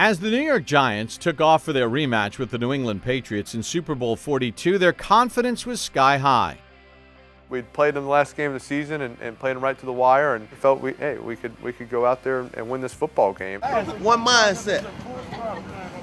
As the New York Giants took off for their rematch with the New England Patriots in Super Bowl XLII, their confidence was sky high. We'd played them the last game of the season and played them right to the wire, and felt we could go out there and win this football game. One mindset.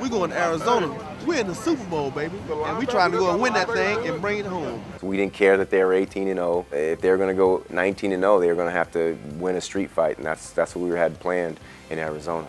We're going to Arizona. We're in the Super Bowl, baby, and we're trying to go and win that thing and bring it home. We didn't care that they were 18-0. If they were going to go 19-0, they were going to have to win a street fight, and that's what we had planned in Arizona.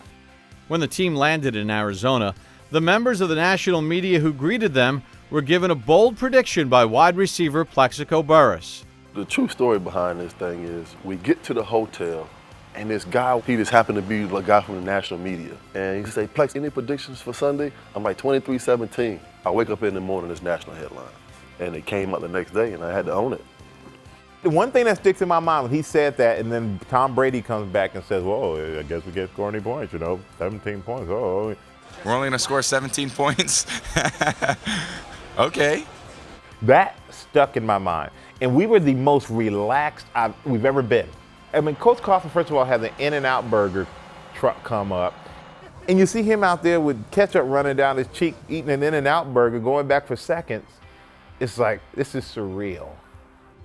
When the team landed in Arizona, the members of the national media who greeted them were given a bold prediction by wide receiver Plexico Burress. The true story behind this thing is we get to the hotel, and this guy, he just happened to be a guy from the national media. And he said, Plex, any predictions for Sunday? I'm like, 23-17. I wake up in the morning, it's national headline. And it came out the next day, and I had to own it. The one thing that sticks in my mind when he said that, and then Tom Brady comes back and says, whoa, I guess we can't score any points, 17 points, oh. We're only gonna score 17 points? Okay. That stuck in my mind. And we were the most relaxed we've ever been. I mean, Coach Coughlin, first of all, had the In-N-Out burger truck come up. And you see him out there with ketchup running down his cheek, eating an In-N-Out burger, going back for seconds. It's like, this is surreal.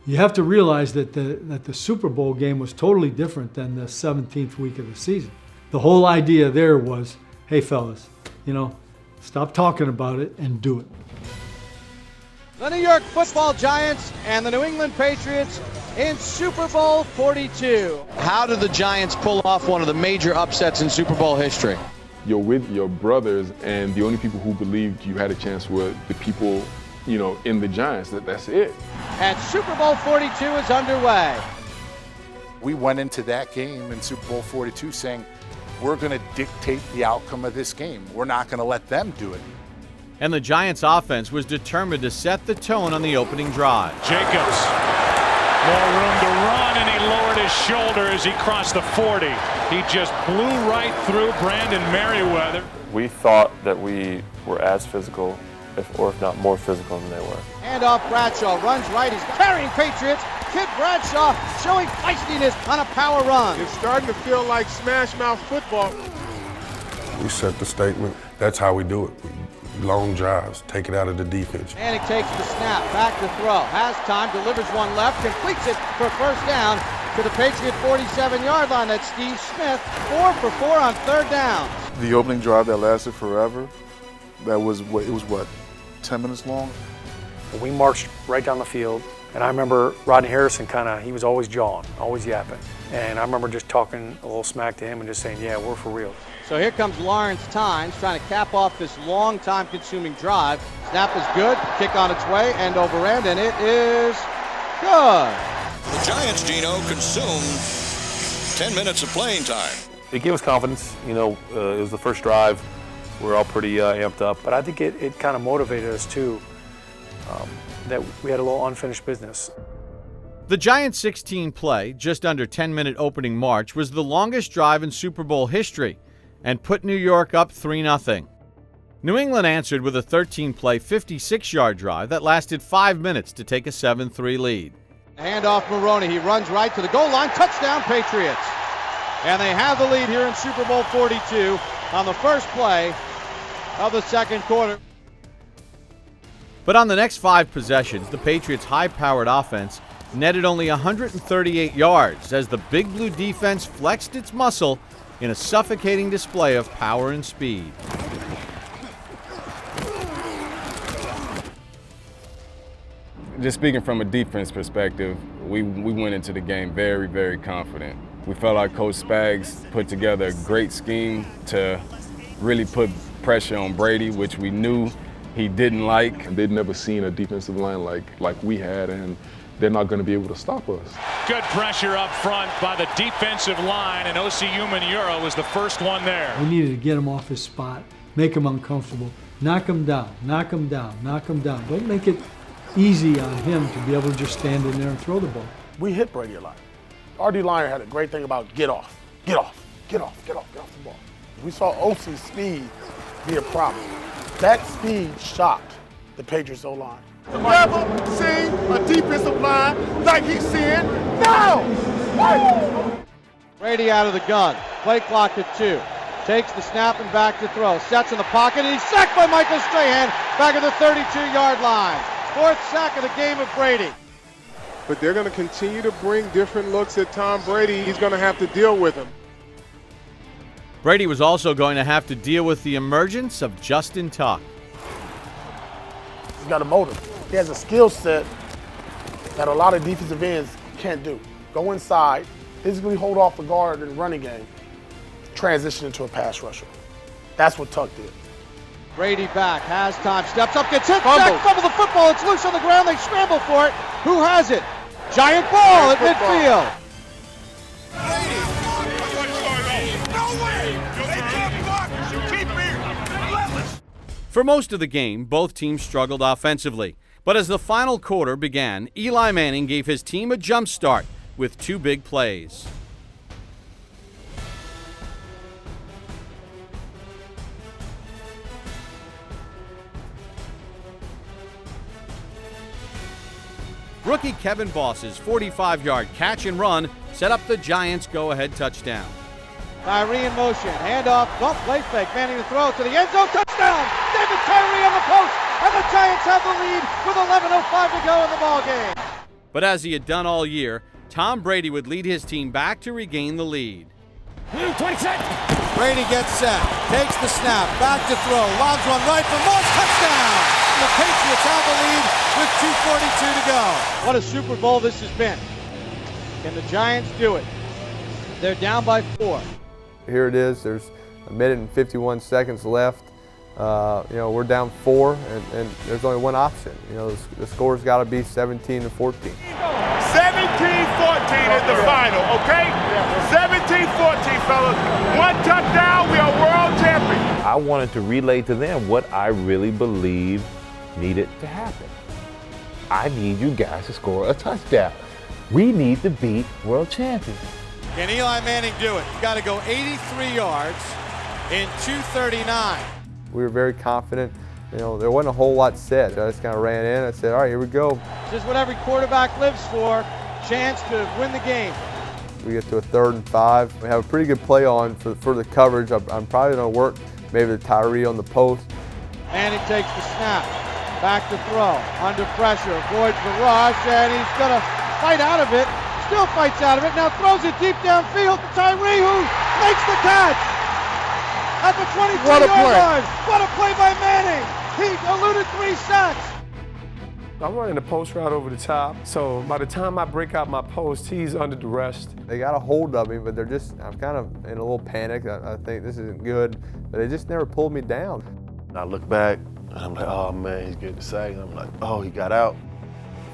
You have to realize that the Super Bowl game was totally different than the 17th week of the season. The whole idea there was, hey fellas, stop talking about it and do it. The New York Football Giants and the New England Patriots in Super Bowl XLII. How did the Giants pull off one of the major upsets in Super Bowl history? You're with your brothers, and the only people who believed you had a chance were the people, in the Giants. That's it. And Super Bowl XLII is underway. We went into that game in Super Bowl XLII saying, we're going to dictate the outcome of this game. We're not going to let them do it. And the Giants' offense was determined to set the tone on the opening drive. Jacobs, more room to run, and he lowered his shoulder as he crossed the 40. He just blew right through Brandon Merriweather. We thought that we were as physical, or if not more physical than they were. Hand off Bradshaw, runs right, he's carrying Patriots. Kid Bradshaw showing feistiness on a power run. It's starting to feel like smash mouth football. We set the statement. That's how we do it. Long drives, take it out of the defense. And he takes the snap, back to throw, has time, delivers one left, completes it for first down to the Patriot 47-yard line. That's Steve Smith, 4 for 4 on third down. The opening drive that lasted forever, it was 10 minutes long? We marched right down the field, and I remember Rodney Harrison he was always jawing, always yapping. And I remember just talking a little smack to him and just saying, yeah, we're for real. So here comes Lawrence Tynes trying to cap off this long time consuming drive. Snap is good, kick on its way, end over end, and it is good. The Giants, Gino, consumed 10 minutes of playing time. It gave us confidence. It was the first drive. We're all pretty amped up. But I think it kind of motivated us too, that we had a little unfinished business. The Giants' 16-play, just under 10-minute opening march was the longest drive in Super Bowl history and put New York up 3-0. New England answered with a 13-play, 56-yard drive that lasted 5 minutes to take a 7-3 lead. Hand off Maroney. He runs right to the goal line. Touchdown, Patriots. And they have the lead here in Super Bowl XLII on the first play of the second quarter. But on the next 5 possessions, the Patriots' high-powered offense netted only 138 yards as the Big Blue defense flexed its muscle in a suffocating display of power and speed. Just speaking from a defense perspective, we went into the game very, very confident. We felt like Coach Spags put together a great scheme to really put pressure on Brady, which we knew he didn't like. They'd never seen a defensive line like we had, and they're not going to be able to stop us. Good pressure up front by the defensive line, and OCU Manuro was the first one there. We needed to get him off his spot, make him uncomfortable, knock him down, knock him down, knock him down. Don't make it easy on him to be able to just stand in there and throw the ball. We hit Brady a lot. Our D-liner had a great thing about get off the ball. We saw OC's speed be a problem. That speed shocked the Patriots O-line. Never seen a defensive line like he's seeing now. Brady out of the gun. Play clock at 2. Takes the snap and back to throw. Sets in the pocket, and he's sacked by Michael Strahan back at the 32-yard line. Fourth sack of the game of Brady. But they're going to continue to bring different looks at Tom Brady. He's going to have to deal with them. Brady was also going to have to deal with the emergence of Justin Tuck. He's got a motor. He has a skill set that a lot of defensive ends can't do. Go inside, physically hold off the guard in the running game, transition into a pass rusher. That's what Tuck did. Brady back, has time, steps up, gets hit, sacked, fumble the football, it's loose on the ground, they scramble for it. Who has it? Giant ball at midfield. For most of the game, both teams struggled offensively. But as the final quarter began, Eli Manning gave his team a jump start with two big plays. Rookie Kevin Boss's 45-yard catch and run set up the Giants' go-ahead touchdown. Tyree in motion, handoff, bump, play fake, Manning to throw to the end zone, touchdown! David Tyree on the post, and the Giants have the lead with 11:05 to go in the ballgame. But as he had done all year, Tom Brady would lead his team back to regain the lead. 20 seconds. Brady gets set, takes the snap, back to throw, lobs one right for Moss, touchdown! The Patriots have the lead with 2:42 to go. What a Super Bowl this has been. Can the Giants do it? They're down by 4. Here it is. There's a minute and 51 seconds left. We're down 4, and there's only one option. The score's got to be 17-14. 17-14 is the final, okay? 17-14, fellas. One touchdown, we are world champions. I wanted to relay to them what I really believe needed to happen. I need you guys to score a touchdown. We need to be world champions. Can Eli Manning do it? He's got to go 83 yards in 2:39. We were very confident. There wasn't a whole lot said. I just kind of ran in. I said, all right, here we go. This is what every quarterback lives for, chance to win the game. We get to a 3rd and 5. We have a pretty good play on for the coverage. I'm probably going to work maybe the Tyree on the post. Manning takes the snap, back to throw, under pressure, avoids the rush, and he's going to fight out of it. Still fights out of it, now throws it deep downfield to Tyree, who makes the catch at the 22-yard line. What a play by Manning. He eluded 3 sacks. I'm running a post route over the top, so by the time I break out my post, he's under the rest. They got a hold of me, but I'm kind of in a little panic. I think this isn't good, but they just never pulled me down. I look back, and I'm like, oh man, he's getting the sack. And I'm like, oh, he got out.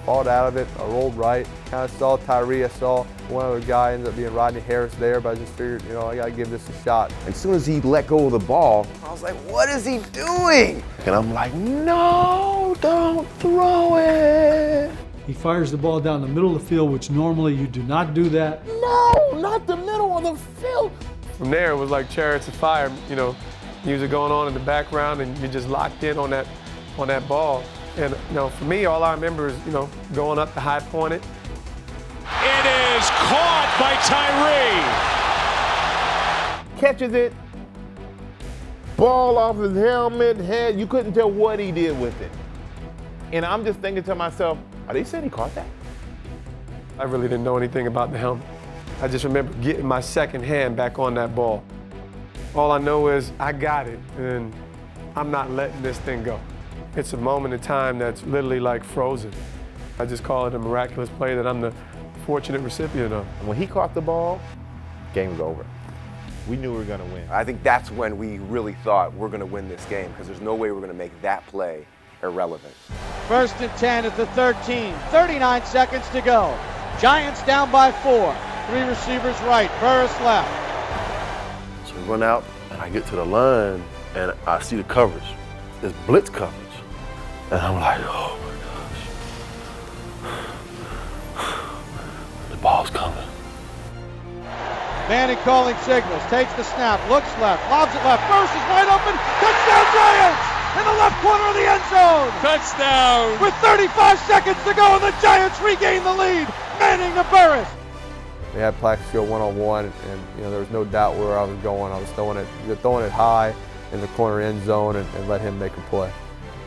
Fought out of it, I rolled right, kind of saw Tyree, I saw one other guy, ended up being Rodney Harris there, but I just figured, I got to give this a shot. As soon as he let go of the ball, I was like, what is he doing? And I'm like, no, don't throw it. He fires the ball down the middle of the field, which normally you do not do that. No, not the middle of the field. From there, it was like chariots of fire, music going on in the background, and you're just locked in on that ball. And for me, all I remember is going up the high pointed. It is caught by Tyree. Catches it, ball off his helmet, head. You couldn't tell what he did with it. And I'm just thinking to myself, are they saying he caught that? I really didn't know anything about the helmet. I just remember getting my second hand back on that ball. All I know is I got it, and I'm not letting this thing go. It's a moment in time that's literally like frozen. I just call it a miraculous play that I'm the fortunate recipient of. When he caught the ball, game was over. We knew we were going to win. I think that's when we really thought we're going to win this game, because there's no way we're going to make that play irrelevant. 1st and 10 at the 13, 39 seconds to go. Giants down by 4. 3 receivers right, Burris left. So we run out, and I get to the line, and I see the coverage. It's blitz coverage. And I'm like, oh my gosh. The ball's coming. Manning calling signals, takes the snap, looks left, lobs it left. Burris is wide open. Touchdown Giants! In the left corner of the end zone. Touchdown! With 35 seconds to go, and the Giants regain the lead. Manning to Burris. We had Plaxico one-on-one, and there was no doubt where I was going. I was throwing it high in the corner end zone and let him make a play.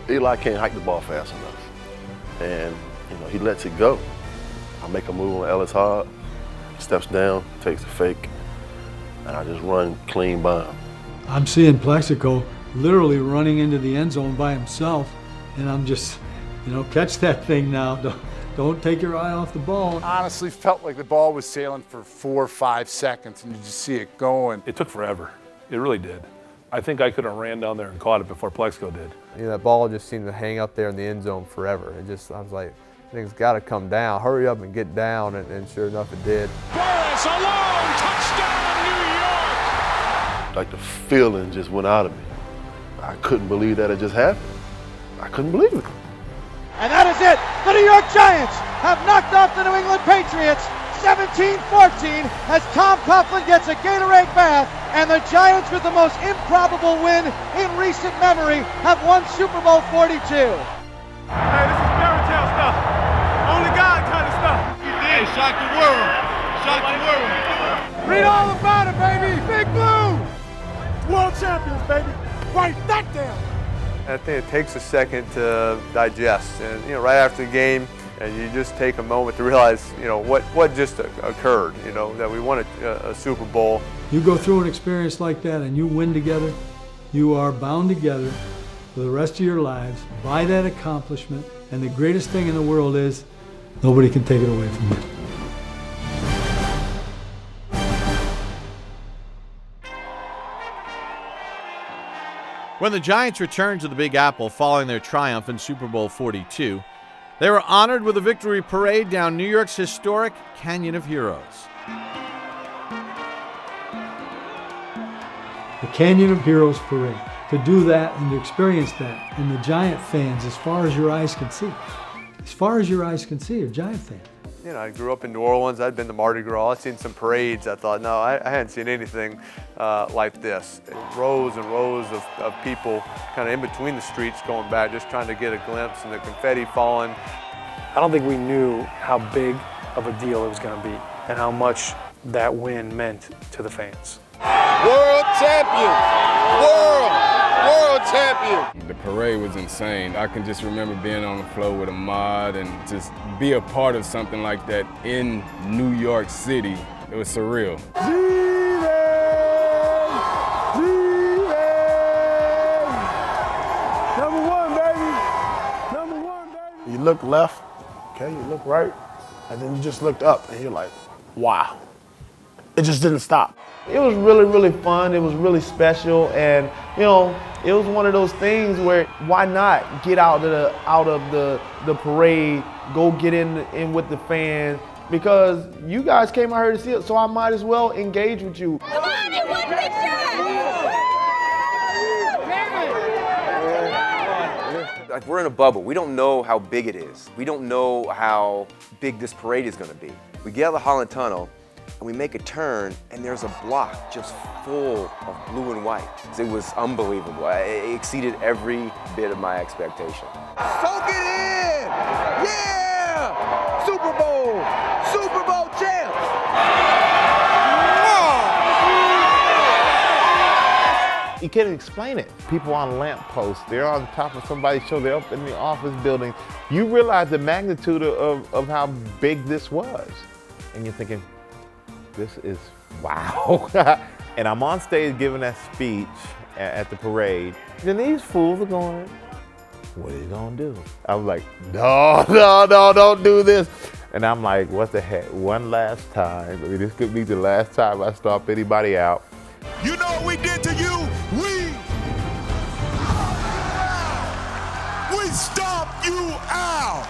Eli can't hike the ball fast enough, and he lets it go. I make a move on Ellis Hard, steps down, takes the fake, and I just run clean by him. I'm seeing Plaxico literally running into the end zone by himself, and I'm just, catch that thing now. Don't take your eye off the ball. Honestly, felt like the ball was sailing for 4 or 5 seconds, and you just see it going. It took forever. It really did. I think I could have ran down there and caught it before Plaxico did. That ball just seemed to hang up there in the end zone forever. I was like, I think it's got to come down. Hurry up and get down, and sure enough, it did. Flores alone, touchdown, New York! Like the feeling just went out of me. I couldn't believe that it just happened. I couldn't believe it. And that is it. The New York Giants have knocked off the New England Patriots 17-14 as Tom Coughlin gets a Gatorade bath, and the Giants, with the most improbable win in recent memory, have won Super Bowl 42. Hey, this is fairy tale stuff. Only God kind of stuff. You did. Shock the world. Shock the world. Read all about it, baby. Big Blue. World champions, baby. Write that down. I think it takes a second to digest, and right after the game, and you just take a moment to realize, what just occurred. That we won a Super Bowl. You go through an experience like that and you win together, you are bound together for the rest of your lives by that accomplishment. And the greatest thing in the world is nobody can take it away from you. When the Giants returned to the Big Apple following their triumph in Super Bowl 42, they were honored with a victory parade down New York's historic Canyon of Heroes. The Canyon of Heroes parade. To do that and to experience that, and the Giant fans, as far as your eyes can see. As far as your eyes can see, are Giant fans. I grew up in New Orleans. I'd been to Mardi Gras. I'd seen some parades. I thought, no, I hadn't seen anything like this. Rows and rows of people kind of in between the streets going back, just trying to get a glimpse, and the confetti falling. I don't think we knew how big of a deal it was going to be and how much that win meant to the fans. World champion. World champion. The parade was insane. I can just remember being on the floor with Ahmad and just be a part of something like that in New York City. It was surreal. Number one, baby. Number one, baby. You look left, okay, you look right, and then you just looked up, and you're like, wow. It just didn't stop. It was really, really fun. It was really special, and it was one of those things where why not get out of the parade, go get in with the fans, because you guys came out here to see it, so I might as well engage with you. Come on, in one picture! Like, we're in a bubble. We don't know how big it is. We don't know how big this parade is going to be. We get out of the Holland Tunnel, and we make a turn, and there's a block just full of blue and white. It was unbelievable. It exceeded every bit of my expectation. Soak it in! Yeah! Super Bowl champs! You can't explain it. People on lampposts, they're on top of somebody's show, they're up in the office building. You realize the magnitude of how big this was. And you're thinking, this is wow. And I'm on stage giving that speech at the parade. And these fools are going, what are you gonna do? I was like, no, don't do this. And I'm like, what the heck? One last time. I mean, this could be the last time I stomp anybody out. You know what we did to you? We stomped you out.